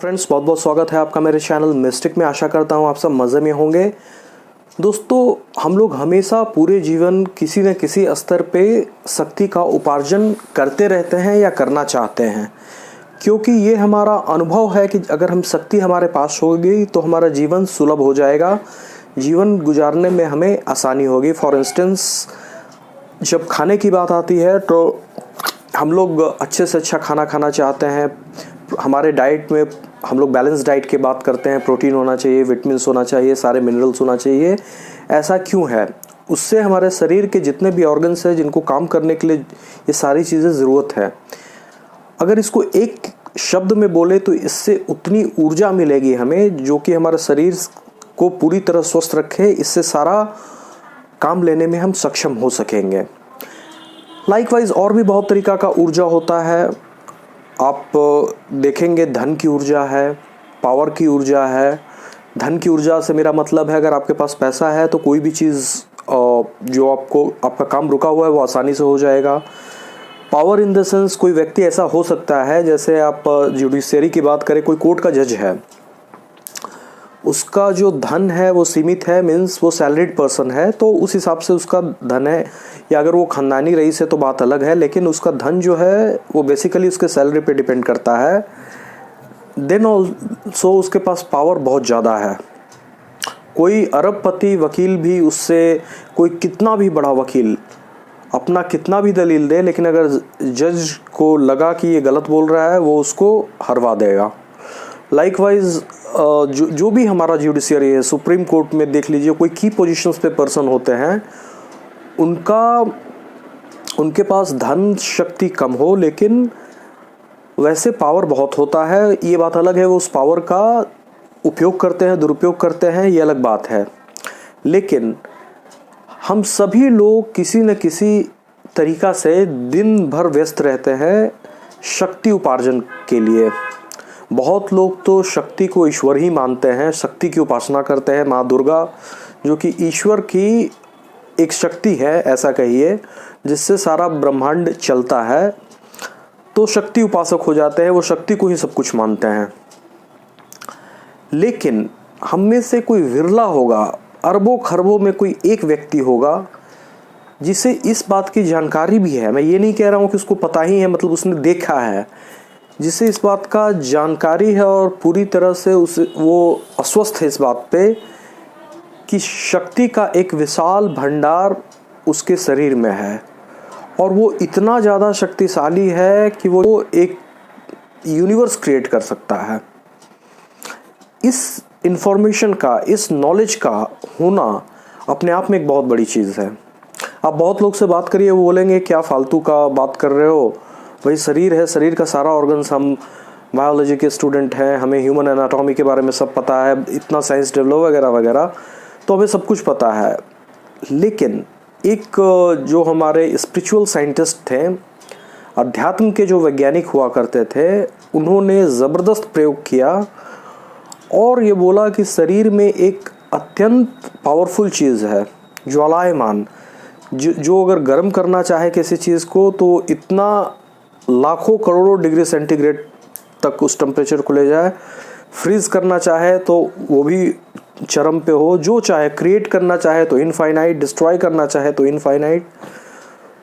Friends, बहुत बहुत स्वागत है आपका मेरे चैनल मिस्टिक में। आशा करता हूँ आप सब मज़े में होंगे। दोस्तों, हम लोग हमेशा पूरे जीवन किसी न किसी स्तर पे शक्ति का उपार्जन करते रहते हैं या करना चाहते हैं, क्योंकि ये हमारा अनुभव है कि अगर हम शक्ति हमारे पास होगी तो हमारा जीवन सुलभ हो जाएगा, जीवन गुजारने में हमें आसानी होगी। फॉर इंस्टेंस, जब खाने की बात आती है तो हम लोग अच्छे से अच्छा खाना खाना चाहते हैं। हमारे डाइट में हम लोग बैलेंस डाइट की बात करते हैं। प्रोटीन होना चाहिए, विटामिन्स होना चाहिए, सारे मिनरल्स होना चाहिए। ऐसा क्यों है? उससे हमारे शरीर के जितने भी ऑर्गन्स हैं जिनको काम करने के लिए ये सारी चीज़ें ज़रूरत है। अगर इसको एक शब्द में बोले तो इससे उतनी ऊर्जा मिलेगी हमें जो कि हमारे शरीर को पूरी तरह स्वस्थ रखे। इससे सारा काम लेने में हम सक्षम हो सकेंगे। लाइकवाइज और भी बहुत तरीक़ा का ऊर्जा होता है। आप देखेंगे धन की ऊर्जा है, पावर की ऊर्जा है। धन की ऊर्जा से मेरा मतलब है अगर आपके पास पैसा है तो कोई भी चीज़ जो आपका काम रुका हुआ है वो आसानी से हो जाएगा। पावर इन द सेंस, कोई व्यक्ति ऐसा हो सकता है, जैसे आप जुडिशरी की बात करें, कोई कोर्ट का जज है, उसका जो धन है वो सीमित है, मीन्स वो सैलरीड पर्सन है, तो उस हिसाब से उसका धन है। या अगर वो ख़ानदानी रईस है तो बात अलग है, लेकिन उसका धन जो है वो बेसिकली उसके सैलरी पे डिपेंड करता है। देन ऑल्सो उसके पास पावर बहुत ज़्यादा है। कोई अरबपति वकील भी उससे, कोई कितना भी बड़ा वकील अपना कितना भी दलील दे, लेकिन अगर जज को लगा कि ये गलत बोल रहा है वो उसको हरवा देगा। लाइकवाइज जो भी हमारा जुडिशरी है, सुप्रीम कोर्ट में देख लीजिए, कोई की पोजीशंस पे पर्सन होते हैं, उनके पास धन शक्ति कम हो लेकिन वैसे पावर बहुत होता है। ये बात अलग है, वो उस पावर का उपयोग करते हैं, दुरुपयोग करते हैं, ये अलग बात है। लेकिन हम सभी लोग किसी न किसी तरीक़ा से दिन भर व्यस्त रहते हैं शक्ति उपार्जन के लिए। बहुत लोग तो शक्ति को ईश्वर ही मानते हैं, शक्ति की उपासना करते हैं। माँ दुर्गा जो कि ईश्वर की एक शक्ति है, ऐसा कहिए, जिससे सारा ब्रह्मांड चलता है, तो शक्ति उपासक हो जाते हैं। वो शक्ति को ही सब कुछ मानते हैं। लेकिन हम में से कोई विरला होगा, अरबों खरबों में कोई एक व्यक्ति होगा जिसे इस बात की जानकारी भी है। मैं ये नहीं कह रहा हूँ कि उसको पता ही है, मतलब उसने देखा है, जिसे इस बात का जानकारी है और पूरी तरह से वो अस्वस्थ है इस बात पे कि शक्ति का एक विशाल भंडार उसके शरीर में है और वो इतना ज़्यादा शक्तिशाली है कि वो एक यूनिवर्स क्रिएट कर सकता है। इस इंफॉर्मेशन का, इस नॉलेज का होना अपने आप में एक बहुत बड़ी चीज़ है। आप बहुत लोग से बात करिए, वो बोलेंगे क्या फालतू का बात कर रहे हो, वही शरीर है, शरीर का सारा ऑर्गन्स, हम बायोलॉजी के स्टूडेंट हैं, हमें ह्यूमन एनाटॉमी के बारे में सब पता है, इतना साइंस डेवलप वगैरह वगैरह, तो हमें सब कुछ पता है। लेकिन एक जो हमारे स्पिरिचुअल साइंटिस्ट थे, अध्यात्म के जो वैज्ञानिक हुआ करते थे, उन्होंने ज़बरदस्त प्रयोग किया और ये बोला कि शरीर में एक अत्यंत पावरफुल चीज़ है, ज्वालायमान, जो अगर गर्म करना चाहे किसी चीज़ को तो इतना लाखों करोड़ों डिग्री सेंटीग्रेड तक उस टेम्परेचर को ले जाए। फ्रीज़ करना चाहे तो वो भी चरम पे हो, जो चाहे क्रिएट करना चाहे तो इनफाइनाइट, डिस्ट्रॉय करना चाहे तो इनफाइनाइट।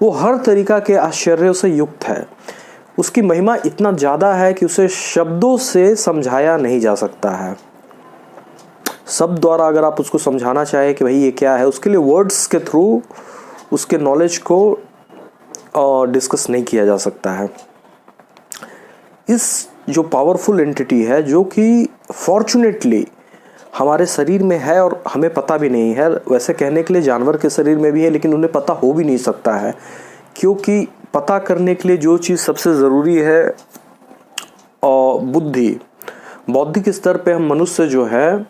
वो हर तरीक़ा के आश्चर्यों से युक्त है। उसकी महिमा इतना ज़्यादा है कि उसे शब्दों से समझाया नहीं जा सकता है। शब्द द्वारा अगर आप उसको समझाना चाहे कि भाई ये क्या है, उसके लिए वर्ड्स के थ्रू उसके नॉलेज को डिस्कस नहीं किया जा सकता है। इस जो पावरफुल एंटिटी है, जो कि फॉर्चुनेटली हमारे शरीर में है और हमें पता भी नहीं है, वैसे कहने के लिए जानवर के शरीर में भी है, लेकिन उन्हें पता हो भी नहीं सकता है, क्योंकि पता करने के लिए जो चीज़ सबसे ज़रूरी है बुद्धि। बौद्धिक स्तर पे हम मनुष्य जो है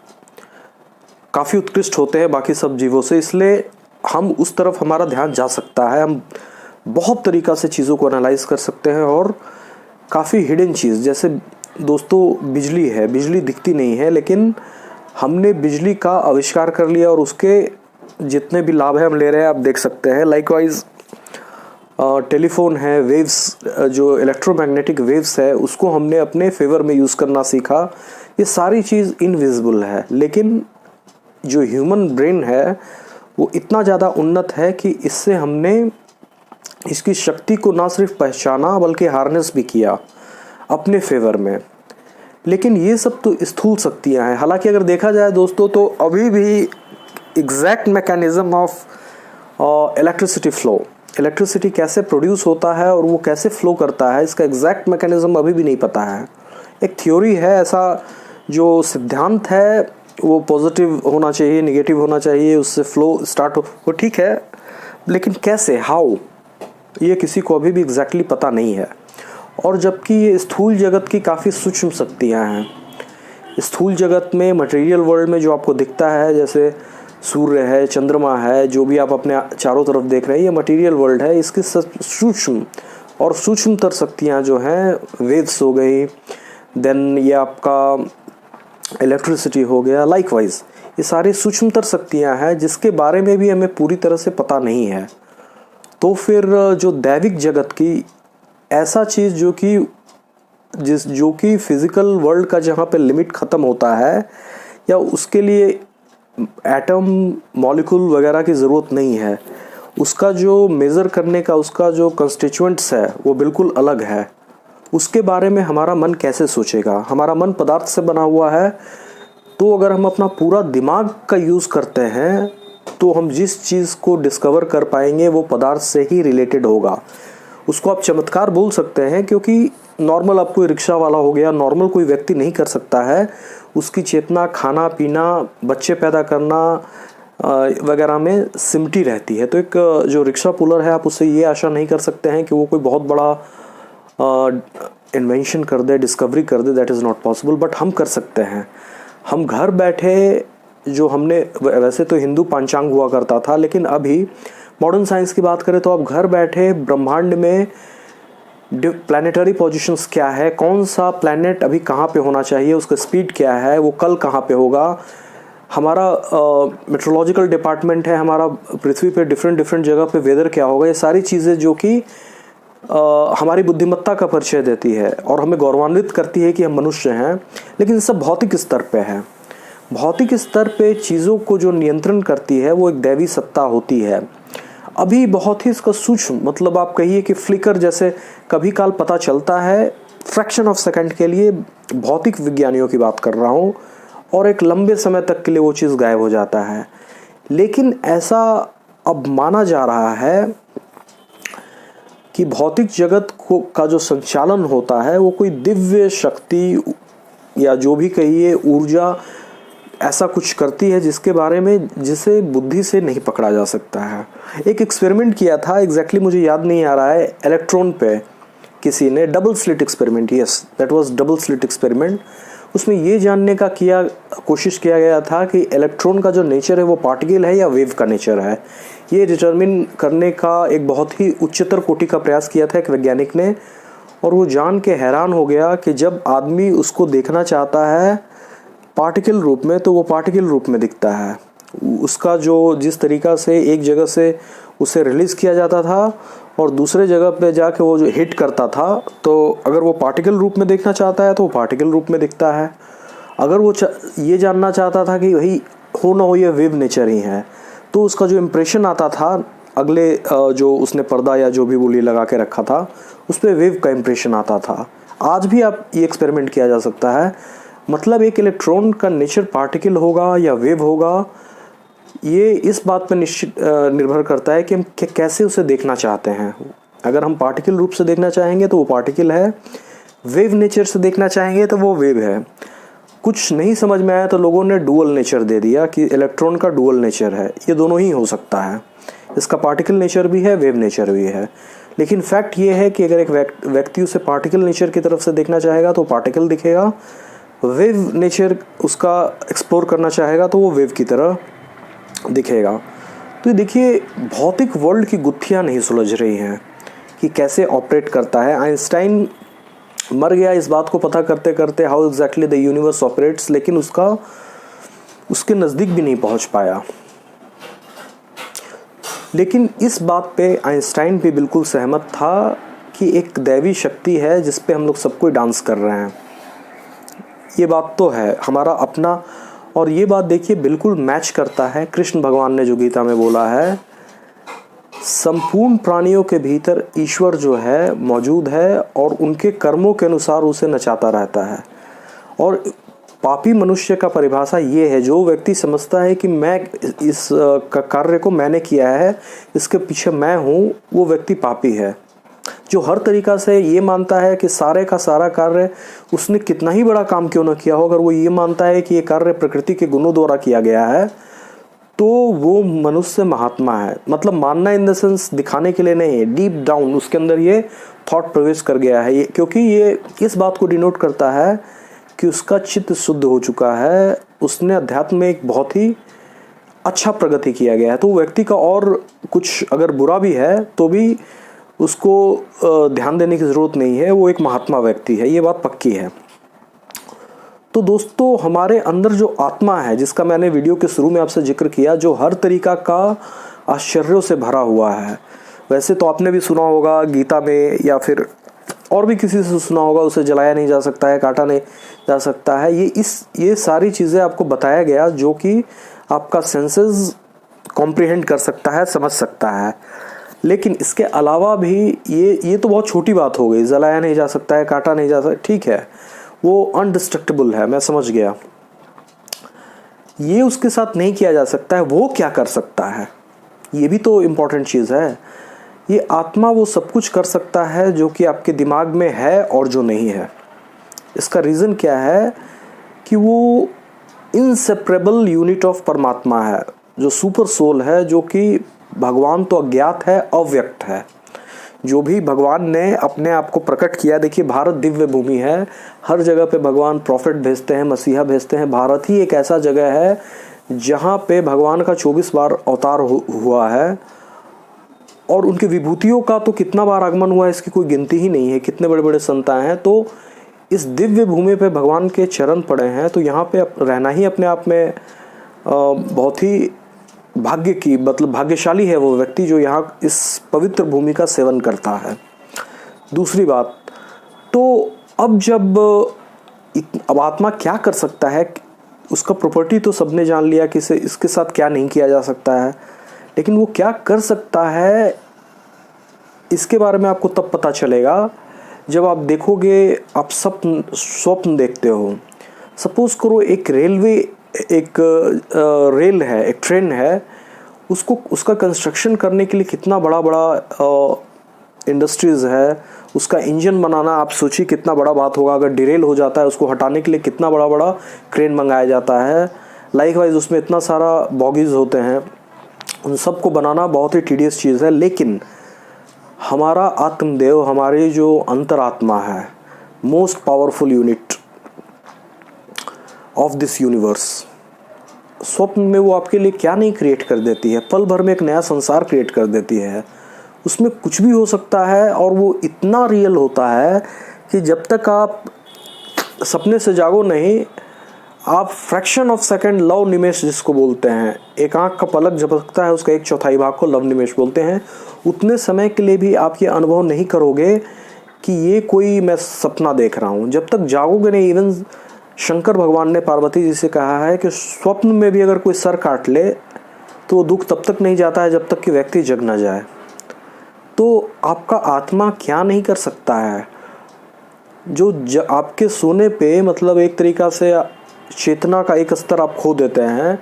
काफ़ी उत्कृष्ट होते हैं बाकी सब जीवों से, इसलिए हम उस तरफ हमारा ध्यान जा सकता है। हम बहुत तरीक़ा से चीज़ों को एनालाइज कर सकते हैं और काफ़ी हिडन चीज़, जैसे दोस्तों बिजली है, बिजली दिखती नहीं है, लेकिन हमने बिजली का आविष्कार कर लिया और उसके जितने भी लाभ हैं हम ले रहे हैं, आप देख सकते हैं। लाइकवाइज टेलीफोन है, वेव्स जो इलेक्ट्रोमैग्नेटिक वेव्स है उसको हमने अपने फेवर में यूज़ करना सीखा। ये सारी चीज़ इनविजिबल है, लेकिन जो ह्यूमन ब्रेन है वो इतना ज़्यादा उन्नत है कि इससे हमने इसकी शक्ति को ना सिर्फ पहचाना बल्कि हार्नेस भी किया अपने फेवर में। लेकिन ये सब तो स्थूल शक्तियाँ हैं। हालांकि अगर देखा जाए दोस्तों तो अभी भी exact mechanism of electricity flow, electricity कैसे प्रोड्यूस होता है और वो कैसे फ्लो करता है, इसका एग्जैक्ट मैकेनिज्म अभी भी नहीं पता है। एक थ्योरी है, ऐसा जो सिद्धांत है वो पॉजिटिव होना चाहिए, नेगेटिव होना चाहिए, उससे फ्लो स्टार्ट हो, वो ठीक है, लेकिन कैसे, हाउ, ये किसी को अभी भी एग्जैक्टली पता नहीं है। और जबकि ये स्थूल जगत की काफ़ी सूक्ष्म शक्तियाँ हैं। स्थूल जगत में, मटेरियल वर्ल्ड में जो आपको दिखता है, जैसे सूर्य है, चंद्रमा है, जो भी आप अपने चारों तरफ देख रहे हैं, ये मटेरियल वर्ल्ड है। इसकी सूक्ष्म और सूक्ष्मतर शक्तियाँ जो हैं, वेव्स हो गई, देन ये आपका इलेक्ट्रिसिटी हो गया, लाइकवाइज ये सारी सूक्ष्मतर शक्तियाँ हैं जिसके बारे में भी हमें पूरी तरह से पता नहीं है। तो फिर जो दैविक जगत की ऐसा चीज़ जो कि फिज़िकल वर्ल्ड का जहाँ पे लिमिट ख़त्म होता है, या उसके लिए एटम, मॉलिक्यूल वगैरह की ज़रूरत नहीं है, उसका जो मेज़र करने का उसका जो कंस्टिट्यूएंट्स है वो बिल्कुल अलग है, उसके बारे में हमारा मन कैसे सोचेगा। हमारा मन पदार्थ से बना हुआ है, तो अगर हम अपना पूरा दिमाग का यूज़ करते हैं तो हम जिस चीज़ को डिस्कवर कर पाएंगे वो पदार्थ से ही रिलेटेड होगा। उसको आप चमत्कार बोल सकते हैं, क्योंकि नॉर्मल आप कोई रिक्शा वाला हो गया, नॉर्मल कोई व्यक्ति नहीं कर सकता है। उसकी चेतना खाना पीना, बच्चे पैदा करना वगैरह में सिमटी रहती है। तो एक जो रिक्शा पुलर है, आप उससे ये आशा नहीं कर सकते हैं कि वो कोई बहुत बड़ा इन्वेंशन कर दे, डिस्कवरी कर दे, that is not possible. But हम कर सकते हैं। हम घर बैठे, जो हमने, वैसे तो हिंदू पंचांग हुआ करता था, लेकिन अभी मॉडर्न साइंस की बात करें तो आप घर बैठे ब्रह्मांड में प्लानिटरी पोजीशंस क्या है, कौन सा प्लैनेट अभी कहाँ पे होना चाहिए, उसका स्पीड क्या है, वो कल कहाँ पे होगा, हमारा मेट्रोलॉजिकल डिपार्टमेंट है, हमारा पृथ्वी पे डिफरेंट जगह पे वेदर क्या होगा, ये सारी चीज़ें जो कि हमारी बुद्धिमत्ता का परिचय देती है और हमें गौरवान्वित करती है कि हम मनुष्य हैं। लेकिन सब भौतिक स्तर पे है। भौतिक स्तर पे चीज़ों को जो नियंत्रण करती है वो एक दैवी सत्ता होती है। अभी बहुत ही इसका सूक्ष्म, मतलब आप कहिए कि फ्लिकर जैसे कभी काल पता चलता है, फ्रैक्शन ऑफ सेकंड के लिए, भौतिक विज्ञानियों की बात कर रहा हूँ, और एक लंबे समय तक के लिए वो चीज़ गायब हो जाता है। लेकिन ऐसा अब माना जा रहा है कि भौतिक जगत का जो संचालन होता है वो कोई दिव्य शक्ति या जो भी कहिए ऊर्जा ऐसा कुछ करती है जिसके बारे में, जिसे बुद्धि से नहीं पकड़ा जा सकता है। एक एक्सपेरिमेंट किया था, एग्जैक्टली मुझे याद नहीं आ रहा है, इलेक्ट्रॉन पे किसी ने, double slit experiment, yes that was double slit experiment. उसमें ये जानने का कोशिश किया गया था कि इलेक्ट्रॉन का जो नेचर है वो पार्टिकल है या वेव का नेचर है। ये डिटरमिन करने का एक बहुत ही उच्चतर कोटि का प्रयास किया था एक वैज्ञानिक ने, और वो जान के हैरान हो गया कि जब आदमी उसको देखना चाहता है पार्टिकल रूप में तो वो पार्टिकल रूप में दिखता है। उसका जो जिस तरीक़ा से एक जगह से उसे रिलीज़ किया जाता था और दूसरे जगह पे जाके वो जो हिट करता था, तो अगर वो पार्टिकल रूप में देखना चाहता है तो वो पार्टिकल रूप में दिखता है। अगर वो ये जानना चाहता था कि वही हो ना हो ये वेव नेचर ही है, तो उसका जो इम्प्रेशन आता था अगले जो उसने पर्दा या जो भी बोली लगा के रखा था उस पर वेव का इम्प्रेशन आता था। आज भी आप ये एक्सपेरिमेंट किया जा सकता है। मतलब एक इलेक्ट्रॉन का नेचर पार्टिकल होगा या वेव होगा, ये इस बात पर निश्चित निर्भर करता है कि हम कैसे उसे देखना चाहते हैं। अगर हम पार्टिकल रूप से देखना चाहेंगे तो वो पार्टिकल है, वेव नेचर से देखना चाहेंगे तो वो वेव है। कुछ नहीं समझ में आया तो लोगों ने डुअल नेचर दे दिया कि इलेक्ट्रॉन का डुअल नेचर है। ये दोनों ही हो सकता है, इसका पार्टिकल नेचर भी है, वेव नेचर भी है। लेकिन फैक्ट ये है कि अगर एक व्यक्ति उसे पार्टिकल नेचर की तरफ से देखना चाहेगा तो पार्टिकल दिखेगा, वेव नेचर उसका एक्सप्लोर करना चाहेगा तो वो वेव की तरह दिखेगा। तो देखिए, भौतिक वर्ल्ड की गुत्थियाँ नहीं सुलझ रही हैं कि कैसे ऑपरेट करता है। आइंस्टाइन मर गया इस बात को पता करते करते how exactly the universe operates, लेकिन उसके नज़दीक भी नहीं पहुंच पाया। लेकिन इस बात पे आइंस्टाइन भी बिल्कुल सहमत था कि एक दैवी शक्ति है जिस पे हम लोग सब कोई डांस कर रहे हैं। ये बात तो है हमारा अपना, और ये बात देखिए बिल्कुल मैच करता है कृष्ण भगवान ने जो गीता में बोला है, संपूर्ण प्राणियों के भीतर ईश्वर जो है मौजूद है और उनके कर्मों के अनुसार उसे नचाता रहता है। और पापी मनुष्य का परिभाषा ये है, जो व्यक्ति समझता है कि मैं इस कार्य को मैंने किया है, इसके पीछे मैं हूँ, वो व्यक्ति पापी है। जो हर तरीक़ा से ये मानता है कि सारे का सारा कार्य उसने कितना ही बड़ा काम क्यों ना किया हो, अगर वो ये मानता है कि ये कार्य प्रकृति के गुणों द्वारा किया गया है, तो वो मनुष्य महात्मा है। मतलब मानना इन द सेंस दिखाने के लिए नहीं है, डीप डाउन उसके अंदर ये थॉट प्रवेश कर गया है, क्योंकि ये इस बात को डिनोट करता है कि उसका चित्त शुद्ध हो चुका है, उसने अध्यात्म में एक बहुत ही अच्छा प्रगति किया गया है। तो व्यक्ति का और कुछ अगर बुरा भी है तो भी उसको ध्यान देने की ज़रूरत नहीं है, वो एक महात्मा व्यक्ति है, ये बात पक्की है। तो दोस्तों हमारे अंदर जो आत्मा है, जिसका मैंने वीडियो के शुरू में आपसे जिक्र किया, जो हर तरीक़ा का आश्चर्यों से भरा हुआ है। वैसे तो आपने भी सुना होगा गीता में, या फिर और भी किसी से सुना होगा, उसे जलाया नहीं जा सकता है, काटा नहीं जा सकता है। ये सारी चीज़ें आपको बताया गया जो कि आपका सेंसेस कॉम्प्रिहेंड कर सकता है, समझ सकता है। लेकिन इसके अलावा भी ये तो बहुत छोटी बात हो गई, जलाया नहीं जा सकता है, काटा नहीं जा सकता, ठीक है, वो अनडिस्ट्रक्टेबल है, मैं समझ गया। ये उसके साथ नहीं किया जा सकता है, वो क्या कर सकता है, ये भी तो इम्पोर्टेंट चीज़ है। ये आत्मा वो सब कुछ कर सकता है जो कि आपके दिमाग में है और जो नहीं है। इसका रीज़न क्या है कि वो इनसेपरेबल यूनिट ऑफ परमात्मा है, जो सुपर सोल है, जो कि भगवान तो अज्ञात है, अव्यक्त है। जो भी भगवान ने अपने आप को प्रकट किया, देखिए भारत दिव्य भूमि है, हर जगह पे भगवान प्रॉफिट भेजते हैं, मसीहा भेजते हैं। भारत ही एक ऐसा जगह है जहाँ पे भगवान का 24 बार अवतार हुआ है, और उनकी विभूतियों का तो कितना बार आगमन हुआ है इसकी कोई गिनती ही नहीं है, कितने बड़े बड़े संत आए हैं। तो इस दिव्य भूमि पे भगवान के चरण पड़े हैं, तो यहाँ पे रहना ही अपने आप में बहुत ही भाग्य की, मतलब भाग्यशाली है वो व्यक्ति जो यहाँ इस पवित्र भूमि का सेवन करता है। दूसरी बात, तो अब आत्मा क्या कर सकता है, उसका प्रॉपर्टी तो सबने जान लिया कि इसके साथ क्या नहीं किया जा सकता है, लेकिन वो क्या कर सकता है इसके बारे में आपको तब पता चलेगा जब आप देखोगे, आप स्वप्न देखते हो। सपोज करो एक रेल है, एक ट्रेन है, उसका कंस्ट्रक्शन करने के लिए कितना बड़ा इंडस्ट्रीज़ है, उसका इंजन बनाना आप सोचिए कितना बड़ा बात होगा। अगर डिरेल हो जाता है उसको हटाने के लिए कितना बड़ा क्रेन मंगाया जाता है। लाइकवाइज उसमें इतना सारा बॉगीज होते हैं, उन सब को बनाना बहुत ही टीडियस चीज़ है। लेकिन हमारा आत्मदेव, हमारी जो अंतरात्मा है, most powerful unit of this universe, स्वप्न में वो आपके लिए क्या नहीं क्रिएट कर देती है, पल भर में एक नया संसार क्रिएट कर देती है। उसमें कुछ भी हो सकता है, और वो इतना रियल होता है कि जब तक आप सपने से जागो नहीं, आप फ्रैक्शन ऑफ सेकंड, लव निमेश जिसको बोलते हैं, एक आंख का पलक झपकता है उसका 1/4 भाग को लव निमेश बोलते हैं, उतने समय के लिए भी आप ये अनुभव नहीं करोगे कि ये कोई मैं सपना देख रहा हूँ। जब तक जागोगे नहीं, इवन शंकर भगवान ने पार्वती जी से कहा है कि स्वप्न में भी अगर कोई सर काट ले तो दुख तब तक नहीं जाता है जब तक कि व्यक्ति जग ना जाए। तो आपका आत्मा क्या नहीं कर सकता है, जो आपके सोने पे, मतलब एक तरीक़ा से चेतना का एक स्तर आप खो देते हैं,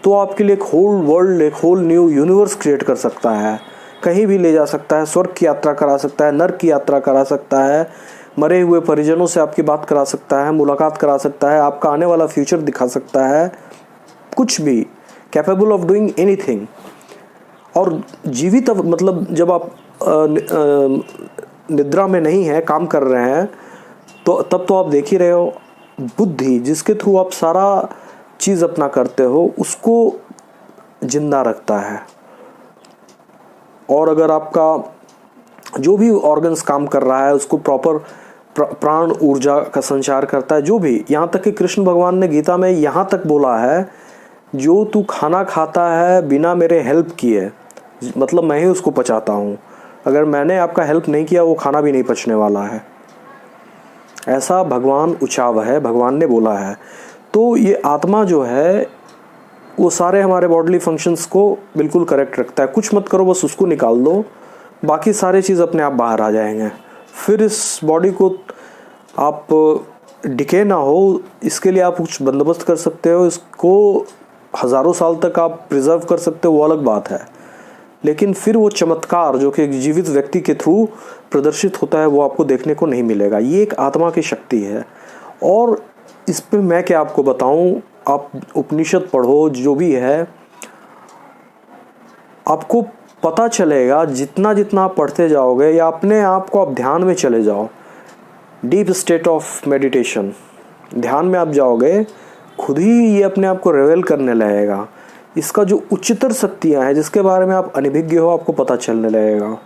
तो आपके लिए एक होल वर्ल्ड, एक होल न्यू यूनिवर्स क्रिएट कर सकता है, कहीं भी ले जा सकता है, स्वर्ग की यात्रा करा सकता है, नर्क की यात्रा करा सकता है, मरे हुए परिजनों से आपकी बात करा सकता है, मुलाकात करा सकता है, आपका आने वाला फ्यूचर दिखा सकता है, कुछ भी, कैपेबल ऑफ डूइंग एनीथिंग। और जीवित, मतलब जब आप निद्रा में नहीं है, काम कर रहे हैं, तो तब तो आप देख ही रहे हो, बुद्धि जिसके थ्रू आप सारा चीज़ अपना करते हो उसको जिंदा रखता है। और अगर आपका जो भी ऑर्गन्स काम कर रहा है उसको प्रॉपर प्राण ऊर्जा का संचार करता है, जो भी, यहाँ तक कि कृष्ण भगवान ने गीता में यहाँ तक बोला है, जो तू खाना खाता है बिना मेरे हेल्प किए, मतलब मैं ही उसको पचाता हूँ। अगर मैंने आपका हेल्प नहीं किया वो खाना भी नहीं पचने वाला है। ऐसा भगवान उचाव है, भगवान ने बोला है। तो ये आत्मा जो है वो सारे हमारे बॉडली फंक्शंस को बिल्कुल करेक्ट रखता है। कुछ मत करो, बस उसको निकाल दो, बाकी सारे चीज़ अपने आप बाहर आ जाएंगे। फिर इस बॉडी को आप डिके ना हो, इसके लिए आप कुछ बंदोबस्त कर सकते हो, इसको हज़ारों साल तक आप प्रिजर्व कर सकते हो, वो अलग बात है। लेकिन फिर वो चमत्कार जो कि एक जीवित व्यक्ति के थ्रू प्रदर्शित होता है वो आपको देखने को नहीं मिलेगा। ये एक आत्मा की शक्ति है। और इस पे मैं क्या आपको बताऊं, आप उपनिषद पढ़ो, जो भी है आपको पता चलेगा। जितना जितना आप पढ़ते जाओगे या अपने आप को आप ध्यान में चले जाओ, डीप स्टेट ऑफ मेडिटेशन, ध्यान में आप जाओगे, खुद ही ये अपने आप को रिवेल करने लगेगा। इसका जो उच्चतर शक्तियाँ हैं जिसके बारे में आप अनभिज्ञ हो, आपको पता चलने लगेगा।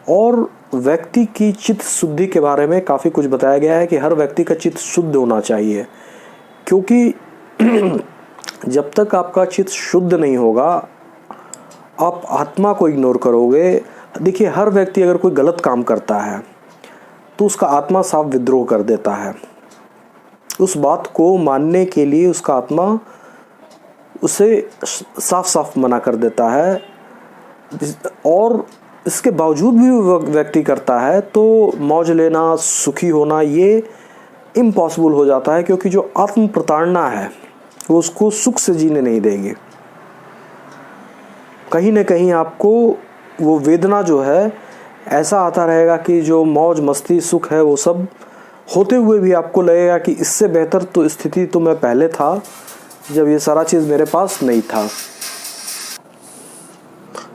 और व्यक्ति की चित्त शुद्धि के बारे में काफ़ी कुछ बताया गया है कि हर व्यक्ति का चित्त शुद्ध होना चाहिए, क्योंकि जब तक आपका चित्त शुद्ध नहीं होगा आप आत्मा को इग्नोर करोगे। देखिए, हर व्यक्ति अगर कोई गलत काम करता है तो उसका आत्मा साफ विद्रोह कर देता है। उस बात को मानने के लिए उसका आत्मा उसे साफ साफ मना कर देता है। और इसके बावजूद भी वो व्यक्ति करता है तो मौज लेना, सुखी होना ये इम्पॉसिबल हो जाता है, क्योंकि जो आत्म प्रताड़ना है वो उसको सुख से जीने नहीं देगी। कहीं ना कहीं आपको वो वेदना जो है ऐसा आता रहेगा कि जो मौज मस्ती सुख है वो सब होते हुए भी आपको लगेगा कि इससे बेहतर तो स्थिति तो मैं पहले था जब ये सारा चीज़ मेरे पास नहीं था।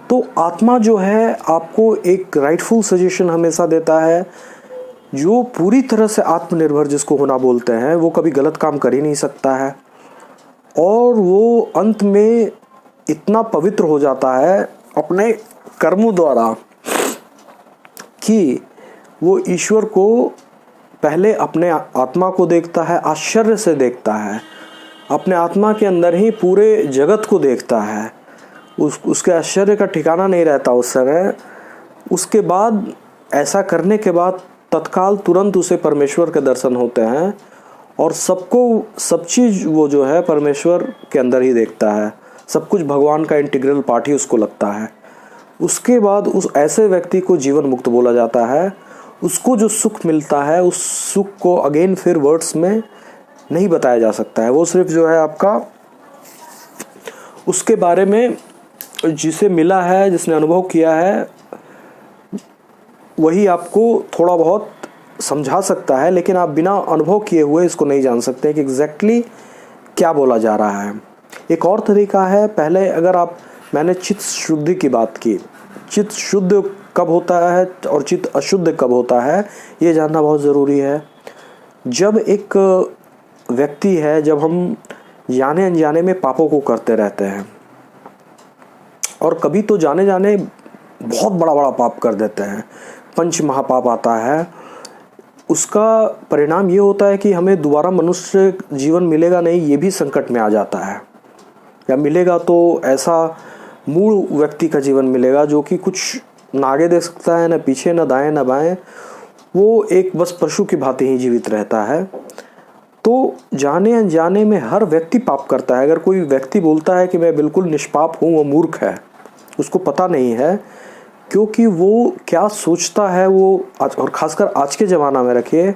तो आत्मा जो है आपको एक राइटफुल सजेशन हमेशा देता है। जो पूरी तरह से आत्मनिर्भर जिसको होना बोलते हैं वो कभी गलत काम कर ही नहीं सकता है, और वो अंत में इतना पवित्र हो जाता है अपने कर्मों द्वारा कि वो ईश्वर को पहले अपने आत्मा को देखता है, आश्चर्य से देखता है, अपने आत्मा के अंदर ही पूरे जगत को देखता है। उसके आश्चर्य का ठिकाना नहीं रहता उस समय। उसके बाद ऐसा करने के बाद तत्काल तुरंत उसे परमेश्वर के दर्शन होते हैं, और सब चीज़ वो जो है परमेश्वर के अंदर ही देखता है। सब कुछ भगवान का इंटीग्रल पार्ट ही उसको लगता है। उसके बाद उस ऐसे व्यक्ति को जीवन मुक्त बोला जाता है। उसको जो सुख मिलता है उस सुख को अगेन फिर वर्ड्स में नहीं बताया जा सकता है। वो सिर्फ जो है आपका उसके बारे में जिसे मिला है, जिसने अनुभव किया है, वही आपको थोड़ा बहुत समझा सकता है, लेकिन आप बिना अनुभव किए हुए इसको नहीं जान सकते कि एग्जैक्टली क्या बोला जा रहा है। एक और तरीका है, पहले अगर मैंने चित्त शुद्धि की बात की। चित्त शुद्ध कब होता है और चित्त अशुद्ध कब होता है ये जानना बहुत ज़रूरी है। जब एक व्यक्ति है, जब हम जाने अनजाने में पापों को करते रहते हैं, और कभी तो जाने जाने बहुत बड़ा बड़ा पाप कर देते हैं, पंच महापाप आता है, उसका परिणाम ये होता है कि हमें दोबारा मनुष्य जीवन मिलेगा नहीं, ये भी संकट में आ जाता है। या मिलेगा तो ऐसा मूल व्यक्ति का जीवन मिलेगा जो कि कुछ ना आगे देख सकता है, ना पीछे, ना दाएं ना बाएं, वो एक बस पशु की भांति ही जीवित रहता है। तो जाने अनजाने में हर व्यक्ति पाप करता है। अगर कोई व्यक्ति बोलता है कि मैं बिल्कुल निष्पाप हूँ, वो मूर्ख है, उसको पता नहीं है, क्योंकि वो क्या सोचता है वो और ख़ासकर आज के ज़माना में रखिए,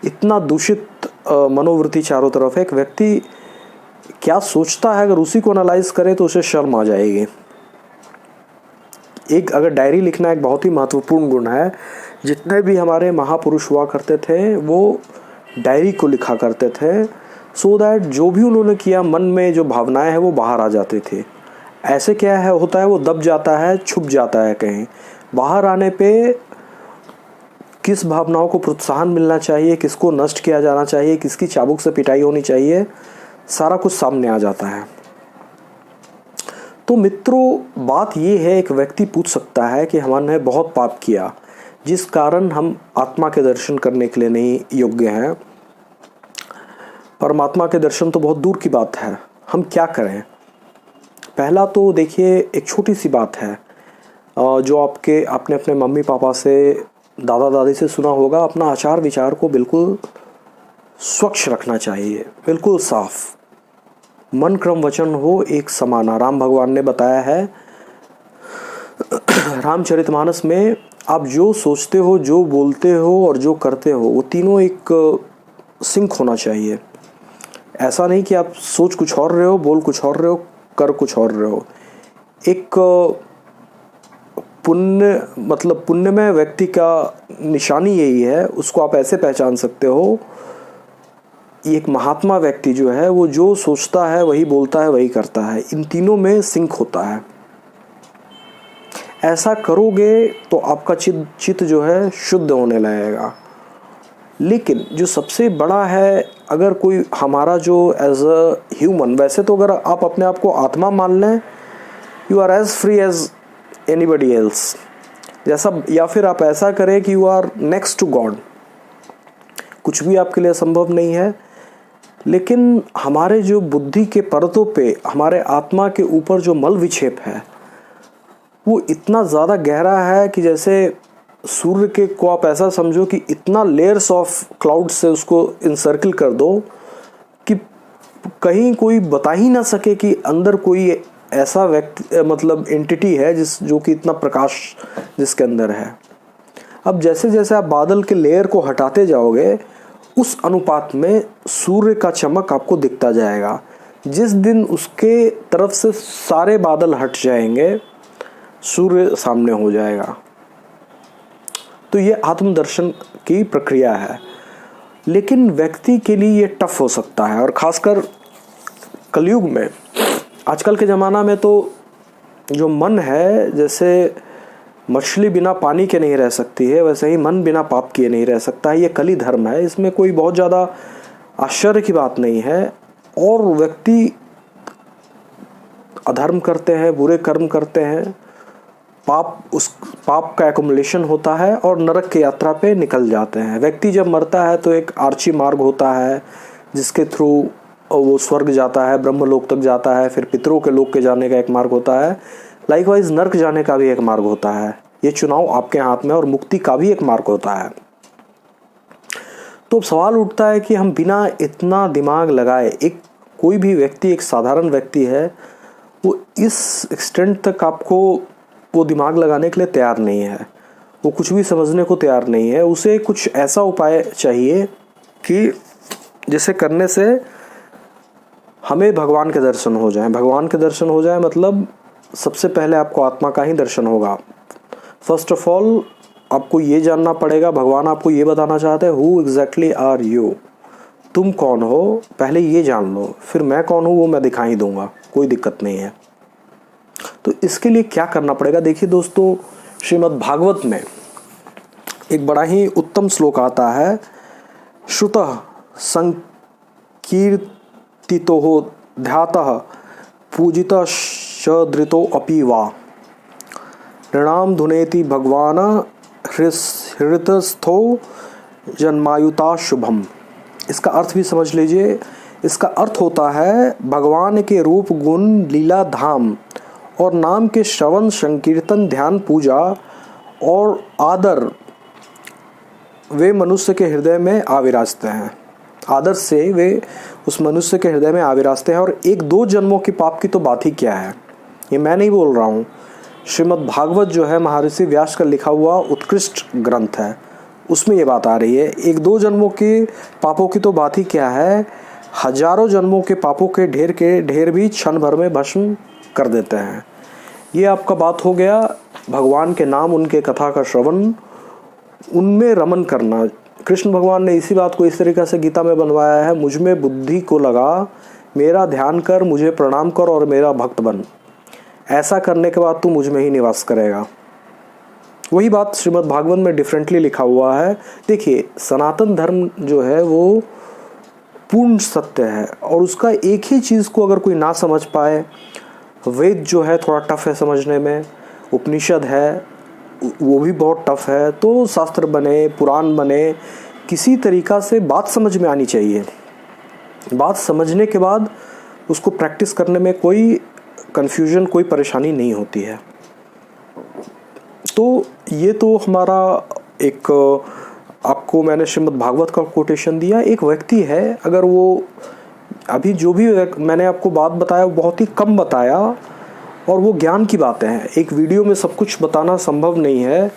इतना दूषित मनोवृत्ति चारों तरफ है। एक व्यक्ति क्या सोचता है अगर उसी को एनालाइज करे तो उसे शर्म आ जाएगी। अगर डायरी लिखना एक बहुत ही महत्वपूर्ण गुण है। जितने भी हमारे महापुरुष हुआ करते थे वो डायरी को लिखा करते थे, सो दैट जो भी उन्होंने किया मन में जो भावनाएं हैं वो बाहर आ जाती थी। ऐसे क्या है होता है, वो दब जाता है, छुप जाता है कहीं। बाहर आने पे किस भावनाओं को प्रोत्साहन मिलना चाहिए, किसको नष्ट किया जाना चाहिए, किसकी चाबुक से पिटाई होनी चाहिए, सारा कुछ सामने आ जाता है। तो मित्रों, बात ये है, एक व्यक्ति पूछ सकता है कि हमने बहुत पाप किया जिस कारण हम आत्मा के दर्शन करने के लिए नहीं योग्य हैं। परमात्मा के दर्शन तो बहुत दूर की बात है, हम क्या करें। पहला तो देखिए, एक छोटी सी बात है जो आपने अपने मम्मी पापा से, दादा दादी से सुना होगा, अपना आचार विचार को बिल्कुल स्वच्छ रखना चाहिए, बिल्कुल साफ। मन क्रम वचन हो एक समाना, राम भगवान ने बताया है रामचरितमानस में। आप जो सोचते हो, जो बोलते हो और जो करते हो, वो तीनों एक सिंक होना चाहिए। ऐसा नहीं कि आप सोच कुछ और रहे हो, बोल कुछ और रहे हो, कर कुछ और रहे हो। एक पुण्यमय व्यक्ति का निशानी यही है, उसको आप ऐसे पहचान सकते हो। एक महात्मा व्यक्ति जो है वो जो सोचता है वही बोलता है, वही करता है, इन तीनों में सिंक होता है। ऐसा करोगे तो आपका चित्त जो है शुद्ध होने लगेगा। लेकिन जो सबसे बड़ा है, अगर कोई हमारा जो एज अ ह्यूमन, वैसे तो अगर आप अपने आप को आत्मा मान लें, you are as free as anybody else, जैसा, या फिर आप ऐसा करें कि you are next to God, कुछ भी आपके लिए संभव नहीं है। लेकिन हमारे जो बुद्धि के परतों पे, हमारे आत्मा के ऊपर जो मल विक्षेप है वो इतना ज़्यादा गहरा है कि जैसे सूर्य के को आप ऐसा समझो कि इतना लेयर्स ऑफ क्लाउड से उसको इंसर्कल कर दो कि कहीं कोई बता ही ना सके कि अंदर कोई ऐसा व्यक्ति, मतलब एंटिटी है जो कि इतना प्रकाश जिसके अंदर है। अब जैसे जैसे आप बादल के लेयर को हटाते जाओगे, उस अनुपात में सूर्य का चमक आपको दिखता जाएगा। जिस दिन उसके तरफ से सारे बादल हट जाएंगे, सूर्य सामने हो जाएगा। तो ये आत्मदर्शन की प्रक्रिया है। लेकिन व्यक्ति के लिए ये टफ हो सकता है, और खासकर कलयुग में, आजकल के ज़माना में तो जो मन है, जैसे मछली बिना पानी के नहीं रह सकती है, वैसे ही मन बिना पाप किए नहीं रह सकता है। ये कली धर्म है, इसमें कोई बहुत ज़्यादा आश्चर्य की बात नहीं है। और व्यक्ति अधर्म करते हैं, बुरे कर्म करते हैं, उस पाप का एक्युमुलेशन होता है और नरक की यात्रा पे निकल जाते हैं। व्यक्ति जब मरता है तो एक आर्ची मार्ग होता है जिसके थ्रू वो स्वर्ग जाता है, ब्रह्मलोक तक जाता है, फिर पितरों के लोक के जाने का एक मार्ग होता है। लाइकवाइज नरक जाने का भी एक मार्ग होता है। ये चुनाव आपके हाथ में, और मुक्ति का भी एक मार्ग होता है। तो सवाल उठता है कि हम बिना इतना दिमाग लगाए, कोई भी व्यक्ति, एक साधारण व्यक्ति है, वो इस एक्सटेंट तक आपको वो दिमाग लगाने के लिए तैयार नहीं है, वो कुछ भी समझने को तैयार नहीं है। उसे कुछ ऐसा उपाय चाहिए कि जिसे करने से हमें भगवान के दर्शन हो जाएं। भगवान के दर्शन हो जाए मतलब सबसे पहले आपको आत्मा का ही दर्शन होगा। फर्स्ट ऑफ ऑल आपको ये जानना पड़ेगा, भगवान आपको ये बताना चाहते हैं, हु एग्जैक्टली आर यू, तुम कौन हो, पहले ये जान लो, फिर मैं कौन हूँ वो मैं दिखा ही दूंगा, कोई दिक्कत नहीं है। तो इसके लिए क्या करना पड़ेगा? देखिए दोस्तों, श्रीमद् भागवत में एक बड़ा ही उत्तम श्लोक आता है, श्रुतः संकीर्तितो ध्यातः पूजितः धृतो अपि वा ऋणाम धुनेति भगवान हृतस्थो जन्मायुता शुभम। इसका अर्थ भी समझ लीजिए। इसका अर्थ होता है भगवान के रूप, गुण, लीला, धाम और नाम के श्रवण, संकीर्तन, ध्यान, पूजा और आदर वे मनुष्य के हृदय में आविराजते हैं। आदर से वे उस मनुष्य के हृदय में आविराजते हैं। और एक दो जन्मों की पाप की तो बात ही क्या है, ये मैं नहीं बोल रहा हूँ। श्रीमद् भागवत जो है महर्षि व्यास का लिखा हुआ उत्कृष्ट ग्रंथ है, उसमें ये बात आ रही है। एक दो जन्मों के पापों की तो बात ही क्या है, हजारों जन्मों के पापों के ढेर भी क्षण भर में भस्म कर देते हैं। ये आपका बात हो गया भगवान के नाम, उनके कथा का श्रवण, उनमें रमन करना। कृष्ण भगवान ने इसी बात को इस तरीक़े से गीता में बनवाया है, मुझ में बुद्धि को लगा, मेरा ध्यान कर, मुझे प्रणाम कर और मेरा भक्त बन। ऐसा करने के बाद तू मुझ में ही निवास करेगा। वही बात श्रीमद् भागवत में डिफरेंटली लिखा हुआ है। देखिए, सनातन धर्म जो है वो पूर्ण सत्य है, और उसका एक ही चीज़ को अगर कोई ना समझ पाए, वेद जो है थोड़ा टफ है समझने में, उपनिषद है वो भी बहुत टफ है, तो शास्त्र बने, पुराण बने, किसी तरीक़ा से बात समझ में आनी चाहिए। बात समझने के बाद उसको प्रैक्टिस करने में कोई कन्फ्यूजन, कोई परेशानी नहीं होती है। तो ये तो हमारा एक, आपको मैंने श्रीमद् भागवत का कोटेशन दिया। एक व्यक्ति है, अगर वो अभी जो भी मैंने आपको बात बताया वो बहुत ही कम बताया, और वो ज्ञान की बातें हैं। एक वीडियो में सब कुछ बताना संभव नहीं है,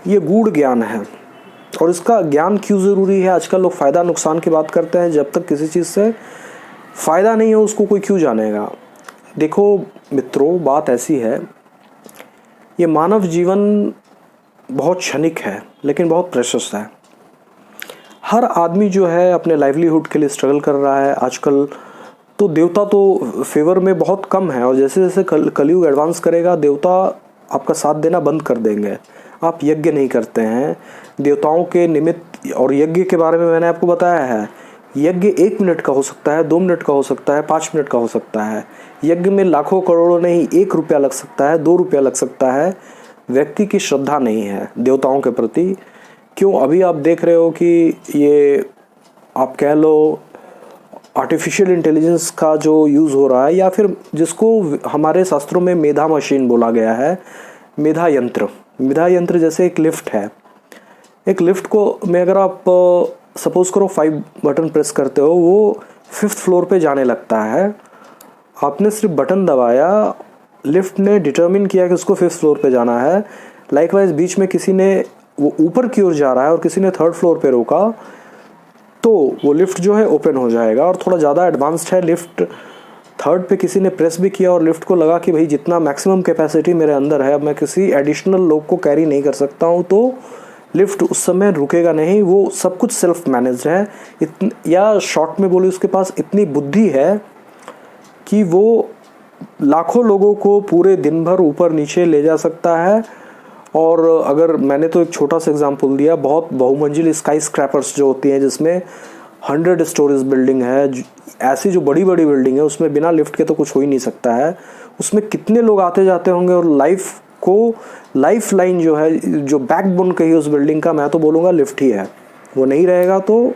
ये गूढ़ ज्ञान है। और इसका ज्ञान क्यों ज़रूरी है? आजकल लोग फ़ायदा नुकसान की बात करते हैं, जब तक किसी चीज़ से फ़ायदा नहीं है उसको कोई क्यों जानेगा। देखो मित्रों, बात ऐसी है, ये मानव जीवन बहुत क्षणिक है लेकिन बहुत प्रेशियस है। हर आदमी जो है अपने लाइवलीहुड के लिए स्ट्रगल कर रहा है। आजकल तो देवता तो फेवर में बहुत कम है, और जैसे जैसे कलयुग एडवांस करेगा देवता आपका साथ देना बंद कर देंगे। आप यज्ञ नहीं करते हैं देवताओं के निमित्त, और यज्ञ के बारे में मैंने आपको बताया है, यज्ञ 1 मिनट का हो सकता है, 2 मिनट का हो सकता है, 5 मिनट का हो सकता है। यज्ञ में लाखों करोड़ों नहीं, 1 रुपया लग सकता है, 2 रुपया लग सकता है। व्यक्ति की श्रद्धा नहीं है देवताओं के प्रति। क्यों? अभी आप देख रहे हो कि ये आप कह लो आर्टिफिशियल इंटेलिजेंस का जो यूज़ हो रहा है, या फिर जिसको हमारे शास्त्रों में मेधा मशीन बोला गया है, मेधा यंत्र। मेधा यंत्र जैसे एक लिफ्ट है, एक लिफ्ट को में अगर आप सपोज करो 5 बटन प्रेस करते हो, वो 5th फ्लोर पे जाने लगता है। आपने सिर्फ बटन दबाया, लिफ्ट ने डिटर्मिन किया कि उसको 5th फ्लोर पे जाना है। लाइकवाइज बीच में किसी ने वो ऊपर की ओर जा रहा है और किसी ने 3rd फ्लोर पे रोका, तो वो लिफ्ट जो है ओपन हो जाएगा। और थोड़ा ज़्यादा एडवांस्ड है लिफ्ट, 3rd पे किसी ने प्रेस भी किया और लिफ्ट को लगा कि भाई जितना मैक्सिमम कैपेसिटी मेरे अंदर है, अब मैं किसी एडिशनल लोग को कैरी नहीं कर सकता हूँ, तो लिफ्ट उस समय रुकेगा नहीं। वो सब कुछ सेल्फ मैनेज्ड है, या शॉर्ट में बोले उसके पास इतनी बुद्धि है कि वो लाखों लोगों को पूरे दिन भर ऊपर नीचे ले जा सकता है। और अगर मैंने तो एक छोटा सा एग्जांपल दिया, बहुत बहुमंजिल स्काई स्क्रैपर्स जो होती हैं जिसमें 100 स्टोरीज बिल्डिंग है, ऐसी जो बड़ी बड़ी बिल्डिंग है, उसमें बिना लिफ्ट के तो कुछ हो ही नहीं सकता है। उसमें कितने लोग आते जाते होंगे, और लाइफ लाइन जो है, जो बैकबोन कही उस बिल्डिंग का, मैं तो बोलूँगा लिफ्ट ही है। वो नहीं रहेगा तो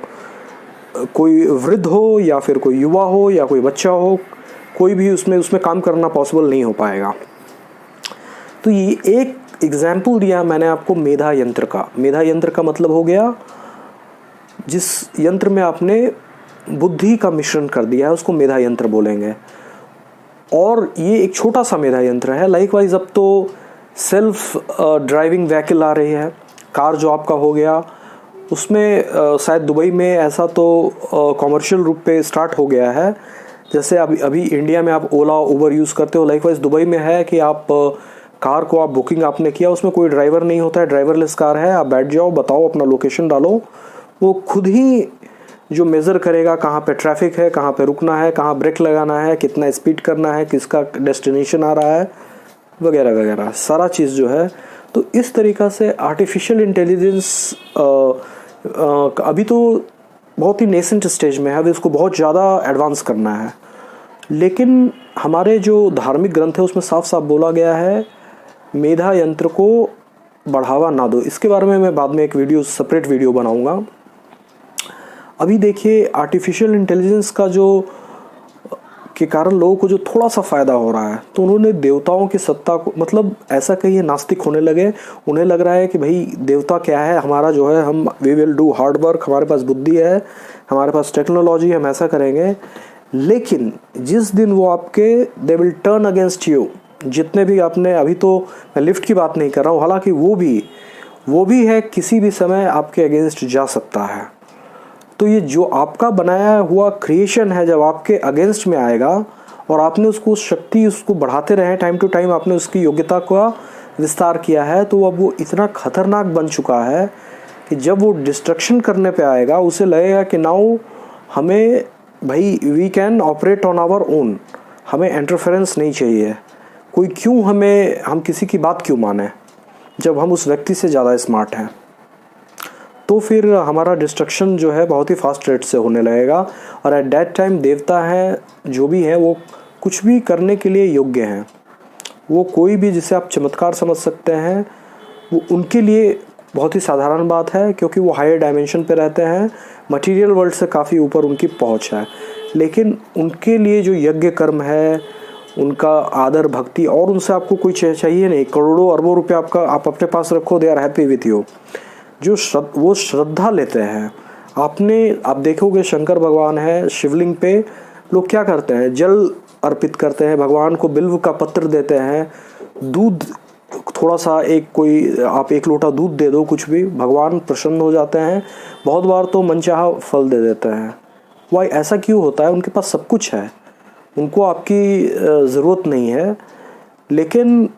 कोई वृद्ध हो या फिर कोई युवा हो या कोई बच्चा हो, कोई भी उसमें काम करना पॉसिबल नहीं हो पाएगा। तो ये एक एग्जाम्पल दिया मैंने आपको मेधा यंत्र का। मेधा यंत्र का मतलब हो गया जिस यंत्र में आपने बुद्धि का मिश्रण कर दिया है, उसको मेधा यंत्र बोलेंगे। और ये एक छोटा सा मेधा यंत्र है। लाइकवाइज अब तो सेल्फ ड्राइविंग व्हीकल आ रही है, कार जो आपका हो गया, उसमें शायद दुबई में ऐसा तो कॉमर्शियल रूप पे स्टार्ट हो गया है। जैसे अभी इंडिया में आप ओला उबर यूज़ करते हो, लाइकवाइज दुबई में है कि आप कार को आप बुकिंग आपने किया, उसमें कोई ड्राइवर नहीं होता है, ड्राइवरलेस कार है, आप बैठ जाओ, बताओ अपना लोकेशन डालो, वो खुद ही जो मेज़र करेगा कहाँ पे ट्रैफिक है, कहाँ पे रुकना है, कहाँ ब्रेक लगाना है, कितना स्पीड करना है, किसका डेस्टिनेशन आ रहा है, वगैरह वगैरह सारा चीज़ जो है। तो इस तरीक़ा से आर्टिफिशियल इंटेलिजेंस अभी तो बहुत ही नेसेंट स्टेज में है, अभी इसको बहुत ज़्यादा एडवांस करना है। लेकिन हमारे जो धार्मिक ग्रंथ है उसमें साफ साफ बोला गया है मेधा यंत्र को बढ़ावा ना दो। इसके बारे में मैं बाद में एक सेपरेट वीडियो बनाऊंगा। अभी देखिए आर्टिफिशियल इंटेलिजेंस का जो के कारण लोगों को जो थोड़ा सा फ़ायदा हो रहा है, तो उन्होंने देवताओं की सत्ता को, मतलब ऐसा कहिए नास्तिक होने लगे। उन्हें लग रहा है कि भाई देवता क्या है, हमारा जो है हम we will do hard work, हमारे पास बुद्धि है, हमारे पास टेक्नोलॉजी, हम ऐसा करेंगे। लेकिन जिस दिन वो आपके they will turn against you, जितने भी आपने, अभी तो मैं लिफ्ट की बात नहीं कर रहा हूँ, हालांकि वो भी है किसी भी समय आपके अगेंस्ट जा सकता है। तो ये जो आपका बनाया हुआ क्रिएशन है, जब आपके अगेंस्ट में आएगा और आपने उसको शक्ति उसको बढ़ाते रहे, टाइम टू टाइम आपने उसकी योग्यता का विस्तार किया है, तो अब वो इतना खतरनाक बन चुका है कि जब वो डिस्ट्रक्शन करने पे आएगा, उसे लगेगा कि नाउ हमें भाई we can operate on our own, हमें इंटरफेरेंस नहीं चाहिए, कोई क्यों हम किसी की बात क्यों माने जब हम उस व्यक्ति से ज़्यादा स्मार्ट हैं। तो फिर हमारा डिस्ट्रक्शन जो है बहुत ही फास्ट रेट से होने लगेगा। और एट दैट टाइम देवता हैं जो भी हैं वो कुछ भी करने के लिए योग्य हैं। वो कोई भी जिसे आप चमत्कार समझ सकते हैं, वो उनके लिए बहुत ही साधारण बात है, क्योंकि वो हायर डायमेंशन पे रहते हैं, मटेरियल वर्ल्ड से काफ़ी ऊपर उनकी पहुंच है। लेकिन उनके लिए जो यज्ञ कर्म है, उनका आदर भक्ति, और उनसे आपको कोई चाहिए नहीं। करोड़ों अरबों रुपए आप अपने पास रखो, they are happy with you. वो श्रद्धा लेते हैं। आप देखोगे शंकर भगवान है, शिवलिंग पे लोग क्या करते हैं, जल अर्पित करते हैं, भगवान को बिल्व का पत्र देते हैं, दूध थोड़ा सा आप 1 लोटा दूध दे दो, कुछ भी, भगवान प्रसन्न हो जाते हैं। बहुत बार तो मनचाहा फल दे देते हैं। वह ऐसा क्यों होता है? उनके पास सब कुछ है, उनको आपकी ज़रूरत नहीं है, लेकिन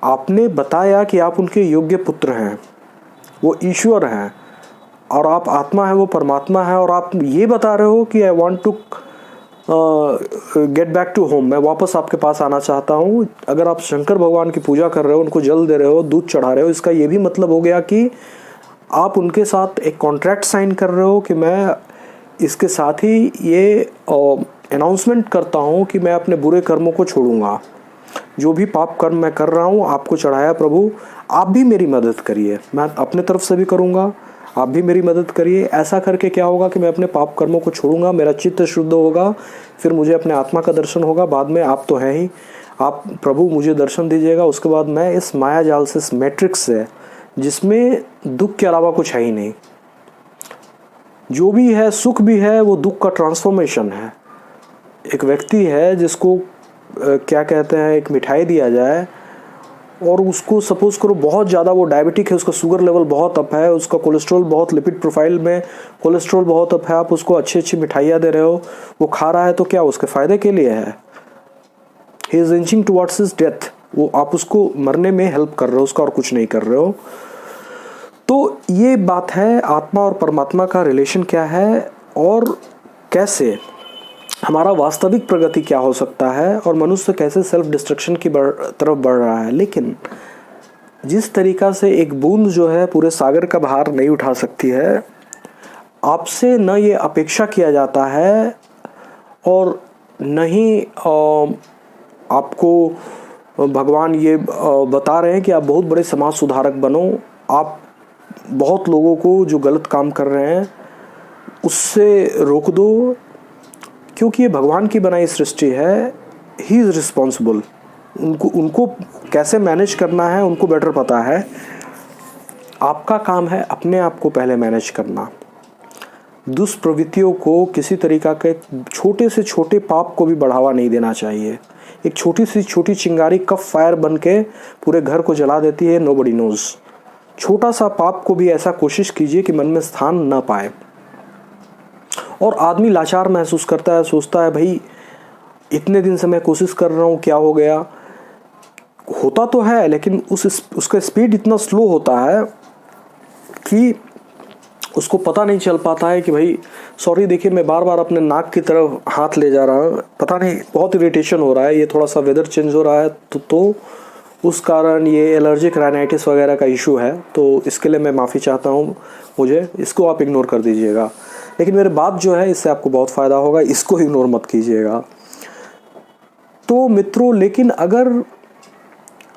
आपने बताया कि आप उनके योग्य पुत्र हैं, वो ईश्वर हैं, और आप आत्मा है, वो परमात्मा है, और आप ये बता रहे हो कि I want to get back to home, मैं वापस आपके पास आना चाहता हूँ। अगर आप शंकर भगवान की पूजा कर रहे हो, उनको जल दे रहे हो, दूध चढ़ा रहे हो, इसका ये भी मतलब हो गया कि आप उनके साथ एक कॉन्ट्रैक्ट साइन कर रहे हो कि मैं इसके साथ ही ये अनाउंसमेंट करता हूँ कि मैं अपने बुरे कर्मों को छोड़ूंगा। जो भी पाप कर्म मैं कर रहा हूँ, आपको चढ़ाया प्रभु, आप भी मेरी मदद करिए, मैं अपने तरफ से भी करूँगा, आप भी मेरी मदद करिए। ऐसा करके क्या होगा कि मैं अपने पाप कर्मों को छोड़ूंगा, मेरा चित्त शुद्ध होगा, फिर मुझे अपने आत्मा का दर्शन होगा। बाद में आप तो हैं ही, आप प्रभु मुझे दर्शन दीजिएगा। उसके बाद मैं इस माया जाल से, इस मैट्रिक्स से, जिसमें दुख के अलावा कुछ है ही नहीं, जो भी है सुख भी है, वो दुख का ट्रांसफॉर्मेशन है। एक व्यक्ति है जिसको क्या कहते हैं, एक मिठाई दिया जाए और उसको सपोज करो बहुत ज़्यादा वो डायबिटिक है, उसका शुगर लेवल बहुत अप है, उसका कोलेस्ट्रॉल बहुत, लिपिड प्रोफाइल में कोलेस्ट्रॉल बहुत अप है, आप उसको अच्छी अच्छी मिठाइयाँ दे रहे हो, वो खा रहा है, तो क्या उसके फ़ायदे के लिए है? He is inching towards his death, वो आप उसको मरने में हेल्प कर रहे हो, उसका और कुछ नहीं कर रहे हो। तो ये बात है, आत्मा और परमात्मा का रिलेशन क्या है, और कैसे हमारा वास्तविक प्रगति क्या हो सकता है, और मनुष्य कैसे सेल्फ डिस्ट्रक्शन की तरफ बढ़ रहा है। लेकिन जिस तरीका से एक बूंद जो है पूरे सागर का भार नहीं उठा सकती है, आपसे न ये अपेक्षा किया जाता है, और न ही आपको भगवान ये बता रहे हैं कि आप बहुत बड़े समाज सुधारक बनो, आप बहुत लोगों को जो गलत काम कर रहे हैं उससे रोक दो, क्योंकि ये भगवान की बनाई सृष्टि है। ही इज़ रिस्पॉन्सिबल, उनको कैसे मैनेज करना है उनको बेटर पता है। आपका काम है अपने आप को पहले मैनेज करना। दुष्प्रवृत्तियों को, किसी तरीका के छोटे से छोटे पाप को भी बढ़ावा नहीं देना चाहिए। एक छोटी सी छोटी चिंगारी कब फायर बन के पूरे घर को जला देती है, नोबडी नोज। छोटा सा पाप को भी ऐसा कोशिश कीजिए कि मन में स्थान न पाए। और आदमी लाचार महसूस करता है, सोचता है भाई इतने दिन से मैं कोशिश कर रहा हूँ, क्या हो गया? होता तो है, लेकिन उसका स्पीड इतना स्लो होता है कि उसको पता नहीं चल पाता है कि भाई सॉरी देखिए मैं बार बार अपने नाक की तरफ हाथ ले जा रहा हूँ, पता नहीं बहुत इरिटेशन हो रहा है, ये थोड़ा सा वेदर चेंज हो रहा है तो उस कारण ये एलर्जिक राइनाइटिस वगैरह का इशू है, तो इसके लिए मैं माफ़ी चाहता हूँ, मुझे इसको आप इग्नोर कर दीजिएगा। लेकिन मेरे बात जो है इससे आपको बहुत फ़ायदा होगा, इसको इग्नोर मत कीजिएगा। तो मित्रों, लेकिन अगर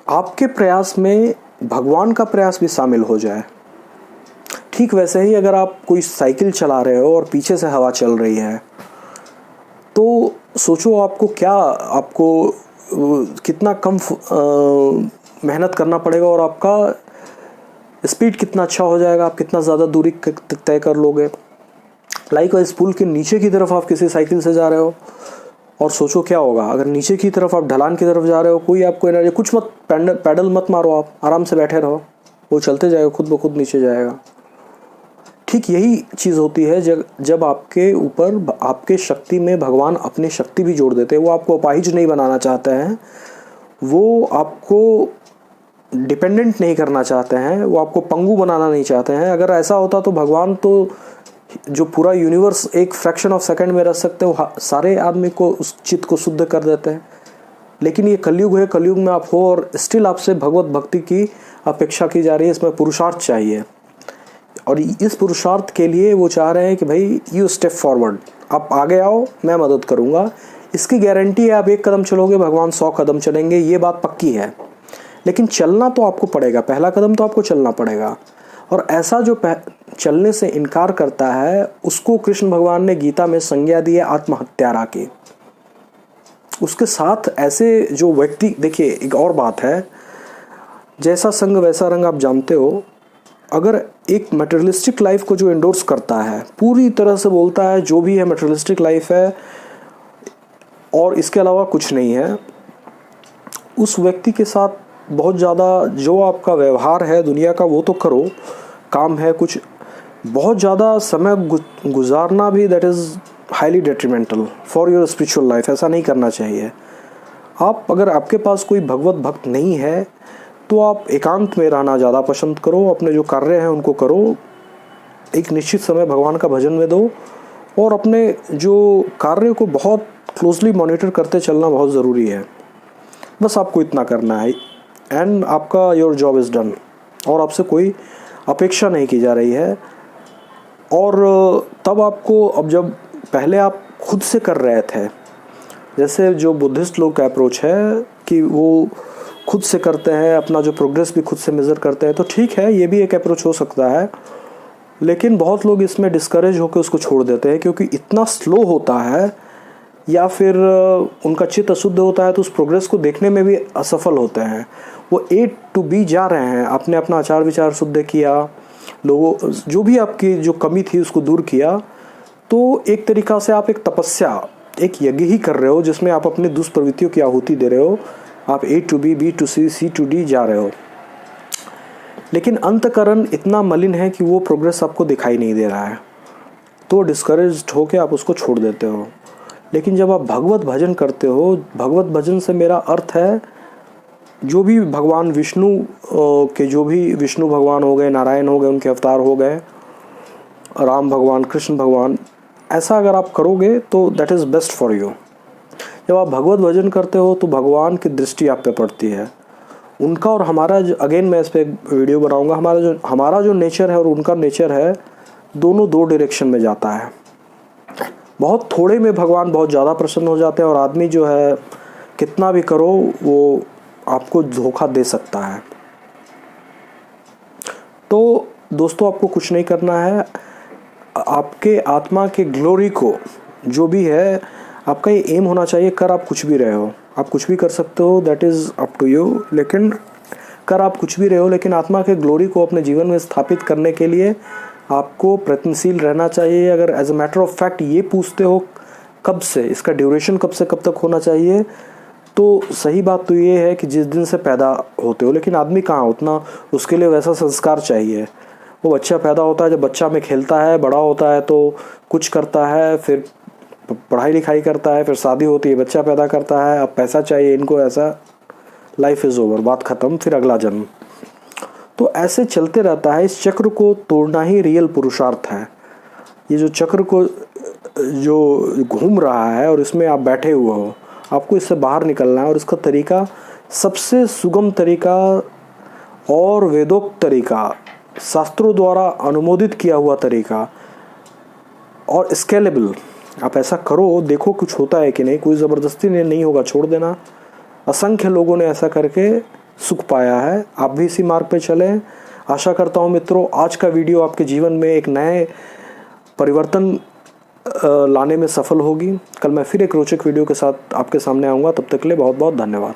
आपके प्रयास में भगवान का प्रयास भी शामिल हो जाए, ठीक वैसे ही अगर आप कोई साइकिल चला रहे हो और पीछे से हवा चल रही है, तो सोचो आपको कितना कम मेहनत करना पड़ेगा और आपका स्पीड कितना अच्छा हो जाएगा, आप कितना ज़्यादा दूरी तय कर लोगे। लाइक पुल के नीचे की तरफ आप किसी साइकिल से जा रहे हो और सोचो क्या होगा अगर नीचे की तरफ आप ढलान की तरफ जा रहे हो, कोई आपको एनर्जी, कुछ मत पैडल मत मारो, आप आराम से बैठे रहो, वो चलते जाएगा, खुद ब खुद नीचे जाएगा। ठीक यही चीज़ होती है जब आपके ऊपर, आपके शक्ति में भगवान अपनी शक्ति भी जोड़ देते हैं। वो आपको अपाहिज नहीं बनाना चाहते हैं, वो आपको डिपेंडेंट नहीं करना चाहते हैं, वो आपको पंगु बनाना नहीं चाहते हैं। अगर ऐसा होता तो भगवान तो जो पूरा यूनिवर्स एक फ्रैक्शन ऑफ सेकंड में रह सकते हो, सारे आदमी को, उस चित्त को शुद्ध कर देते हैं। लेकिन ये कलयुग है, कलयुग में आप हो और स्टिल आपसे भगवत भक्ति की अपेक्षा की जा रही है। इसमें पुरुषार्थ चाहिए, और इस पुरुषार्थ के लिए वो चाह रहे हैं कि भाई यू स्टेप फॉरवर्ड, आप आगे आओ, मैं मदद करूँगा। इसकी गारंटी है आप 1 कदम चलोगे, भगवान 100 कदम चलेंगे, ये बात पक्की है। लेकिन चलना तो आपको पड़ेगा, पहला कदम तो आपको चलना पड़ेगा। और ऐसा जो चलने से इनकार करता है, उसको कृष्ण भगवान ने गीता में संज्ञा दी है आत्महत्यारा की। उसके साथ ऐसे जो व्यक्ति, देखिए एक और बात है, जैसा संग वैसा रंग, आप जानते हो। अगर एक मटेरियलिस्टिक लाइफ को जो एंडोर्स करता है, पूरी तरह से बोलता है जो भी है मटेरियलिस्टिक लाइफ है और इसके अलावा कुछ नहीं है, उस व्यक्ति के साथ बहुत ज़्यादा जो आपका व्यवहार है दुनिया का वो तो करो, काम है कुछ, बहुत ज़्यादा समय गुजारना भी that is highly detrimental for your spiritual life. ऐसा नहीं करना चाहिए। आप अगर आपके पास कोई भगवत भक्त नहीं है तो आप एकांत में रहना ज़्यादा पसंद करो, अपने जो कार्य हैं उनको करो, एक निश्चित समय भगवान का भजन में दो और अपने जो कार्य को बहुत क्लोजली मॉनिटर करते चलना बहुत ज़रूरी है। बस आपको इतना करना है एंड आपका योर जॉब इज़ डन, और आपसे कोई अपेक्षा नहीं की जा रही है। और तब आपको, अब जब पहले आप खुद से कर रहे थे, जैसे जो बुद्धिस्ट लोग का अप्रोच है कि वो खुद से करते हैं, अपना जो प्रोग्रेस भी खुद से मेज़र करते हैं, तो ठीक है, ये भी एक अप्रोच हो सकता है। लेकिन बहुत लोग इसमें डिस्करेज होकर उसको छोड़ देते हैं क्योंकि इतना स्लो होता है या फिर उनका चित्त अशुद्ध होता है, तो उस प्रोग्रेस को देखने में भी असफल होते हैं। वो A to B जा रहे हैं, आपने अपना आचार विचार शुद्ध किया, लोगों जो भी आपकी जो कमी थी उसको दूर किया, तो एक तरीक़ा से आप एक तपस्या, एक यज्ञ ही कर रहे हो जिसमें आप अपनी दुष्प्रवृत्तियों की आहुति दे रहे हो। आप A to B, B to C, C to D जा रहे हो, लेकिन अंतकरण इतना मलिन है कि वो प्रोग्रेस आपको दिखाई नहीं दे रहा है, तो डिस्करेज्ड होकर आप उसको छोड़ देते हो। लेकिन जब आप भगवत भजन करते हो, भगवत भजन से मेरा अर्थ है जो भी भगवान विष्णु के, जो भी विष्णु भगवान हो गए, नारायण हो गए, उनके अवतार हो गए, राम भगवान, कृष्ण भगवान, ऐसा अगर आप करोगे तो that is best for you. जब आप भगवत भजन करते हो तो भगवान की दृष्टि आप पे पड़ती है, उनका और हमारा, अगेन मैं इस पर एक वीडियो बनाऊंगा, हमारा जो नेचर है और उनका नेचर है, दोनों दो डायरेक्शन में जाता है। बहुत थोड़े में भगवान बहुत ज़्यादा प्रसन्न हो जाते हैं और आदमी जो है कितना भी करो वो आपको धोखा दे सकता है। तो दोस्तों, आपको कुछ नहीं करना है, आपके आत्मा के ग्लोरी को जो भी है, आपका ये एम होना चाहिए। कर आप कुछ भी रहे हो, आप कुछ भी कर सकते हो, that is up to you, लेकिन कर आप कुछ भी रहे हो, लेकिन आत्मा के ग्लोरी को अपने जीवन में स्थापित करने के लिए आपको प्रयत्नशील रहना चाहिए। अगर as a matter of fact ये पूछते हो कब से, इसका ड्यूरेशन कब से कब तक होना चाहिए, तो सही बात तो ये है कि जिस दिन से पैदा होते हो। लेकिन आदमी कहाँ उतना, उसके लिए वैसा संस्कार चाहिए। वो बच्चा पैदा होता है, जब बच्चा में खेलता है, बड़ा होता है तो कुछ करता है, फिर पढ़ाई लिखाई करता है, फिर शादी होती है, बच्चा पैदा करता है, अब पैसा चाहिए इनको, ऐसा लाइफ इज़ ओवर, बात ख़त्म, फिर अगला जन्म। तो ऐसे चलते रहता है। इस चक्र को तोड़ना ही रियल पुरुषार्थ है। ये जो चक्र को जो घूम रहा है और इसमें आप बैठे हुए हो, आपको इससे बाहर निकलना है। और इसका तरीका, सबसे सुगम तरीका और वेदोक्त तरीका, शास्त्रों द्वारा अनुमोदित किया हुआ तरीका और स्केलेबल, आप ऐसा करो, देखो कुछ होता है कि नहीं। कोई ज़बरदस्ती नहीं होगा, छोड़ देना। असंख्य लोगों ने ऐसा करके सुख पाया है, आप भी इसी मार्ग पे चलें। आशा करता हूँ मित्रों, आज का वीडियो आपके जीवन में एक नए परिवर्तन लाने में सफल होगी। कल मैं फिर एक रोचक वीडियो के साथ आपके सामने आऊँगा। तब तक के लिए बहुत बहुत धन्यवाद।